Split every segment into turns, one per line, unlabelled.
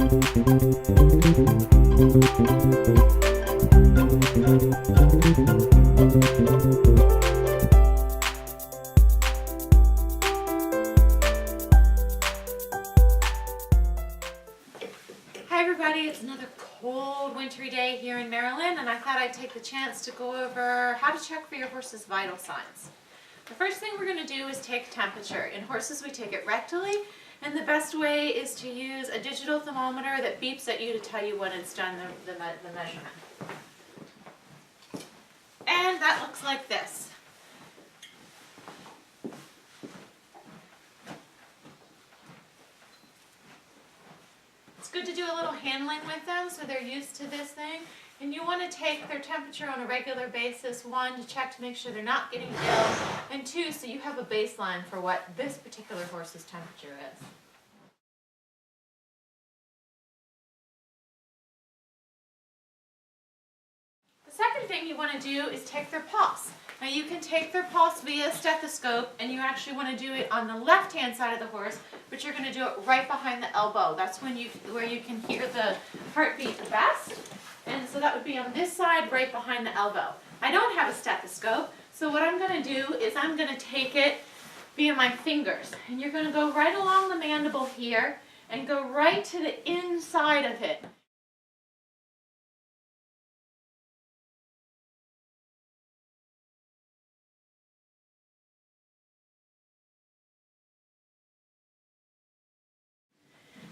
Hi everybody, it's another cold wintry day here in Maryland, and I thought I'd take the chance to go over how to check for your horse's vital signs. The first thing we're going to do is take temperature. In horses we take it rectally, and the best way is to use a digital thermometer that beeps at you to tell you when it's done the measurement. And that looks like this. It's good to do a little handling with them so they're used to this thing. And you want to take their temperature on a regular basis. One, to check to make sure they're not getting ill. And two, so you have a baseline for what this particular horse's temperature is. The second thing you want to do is take their pulse. Now you can take their pulse via stethoscope, and you actually want to do it on the left-hand side of the horse, but you're going to do it right behind the elbow. That's where you can hear the heartbeat the best. And so that would be on this side, right behind the elbow. I don't have a stethoscope, so what I'm going to do is I'm going to take it via my fingers. And you're going to go right along the mandible here and go right to the inside of it.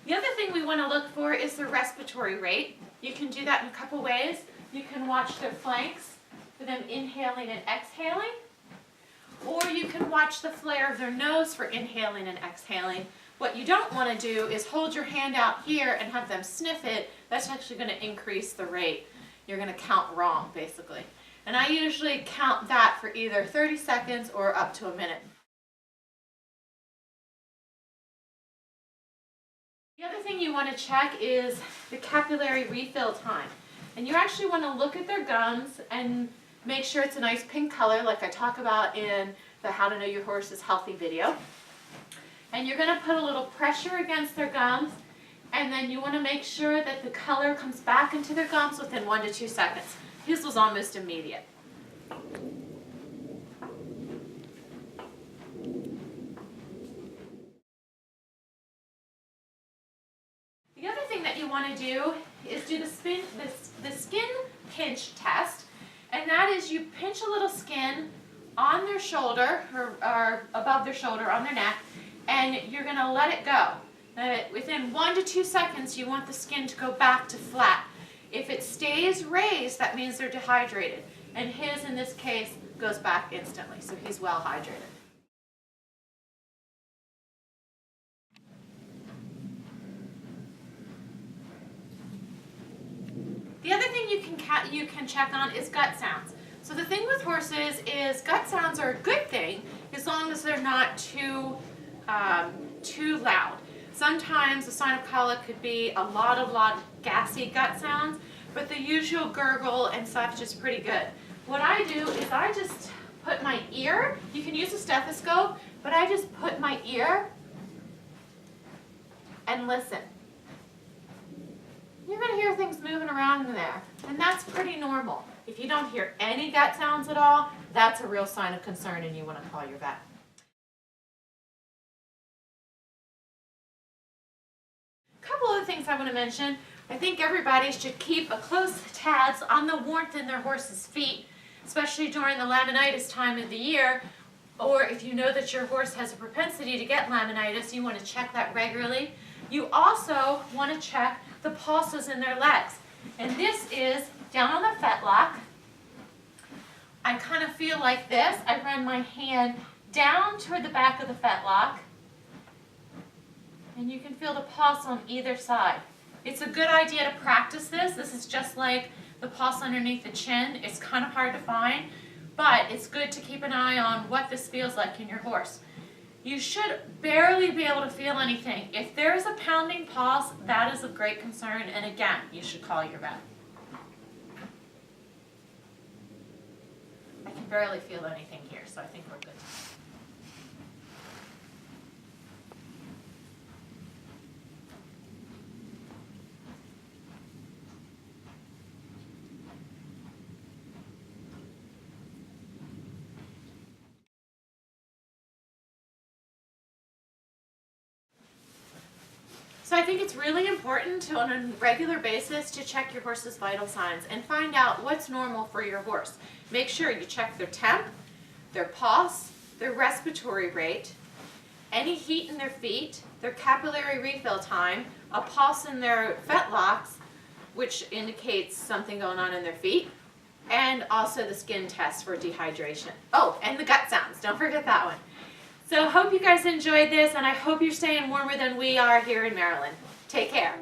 The other thing we want to look for is the respiratory rate. You can do that in a couple ways. You can watch their flanks for them inhaling and exhaling, or you can watch the flare of their nose for inhaling and exhaling. What you don't want to do is hold your hand out here and have them sniff it. That's actually going to increase the rate. You're going to count wrong, basically. And I usually count that for either 30 seconds or up to a minute. The other thing you want to check is the capillary refill time. And you actually want to look at their gums and make sure it's a nice pink color, like I talk about in the How to Know Your Horse is Healthy video. And you're going to put a little pressure against their gums, and then you want to make sure that the color comes back into their gums within 1 to 2 seconds. His was almost immediate. The other thing that you want to do is do the skin pinch test, and that is you pinch a little skin on their shoulder or above their shoulder on their neck, and you're going to let it go. Within 1 to 2 seconds you want the skin to go back to flat. If it stays raised, that means they're dehydrated, and his in this case goes back instantly, so he's well hydrated. The other thing you can check on is gut sounds. So the thing with horses is gut sounds are a good thing as long as they're not too loud. Sometimes a sign of colic could be a lot of gassy gut sounds, but the usual gurgle and such is pretty good. What I do is I just put my ear, you can use a stethoscope, but I just put my ear and listen. You're going to hear things moving around in there, and that's pretty normal. If you don't hear any gut sounds at all, that's a real sign of concern and you want to call your vet. A couple other things I want to mention. I think everybody should keep a close tabs on the warmth in their horse's feet, especially during the laminitis time of the year, or if you know that your horse has a propensity to get laminitis, you want to check that regularly. You also want to check the pulses in their legs. And this is down on the fetlock. I kind of feel like this. I run my hand down toward the back of the fetlock, and you can feel the pulse on either side. It's a good idea to practice this. This is just like the pulse underneath the chin. It's kind of hard to find, but it's good to keep an eye on what this feels like in your horse. You should barely be able to feel anything. If there's a pounding pulse, that is of great concern, and again, you should call your vet. I can barely feel anything here, so I think we're good. So I think it's really important to, on a regular basis, to check your horse's vital signs and find out what's normal for your horse. Make sure you check their temp, their pulse, their respiratory rate, any heat in their feet, their capillary refill time, a pulse in their fetlocks, which indicates something going on in their feet, and also the skin test for dehydration. Oh, and the gut sounds. Don't forget that one. So hope you guys enjoyed this, and I hope you're staying warmer than we are here in Maryland. Take care.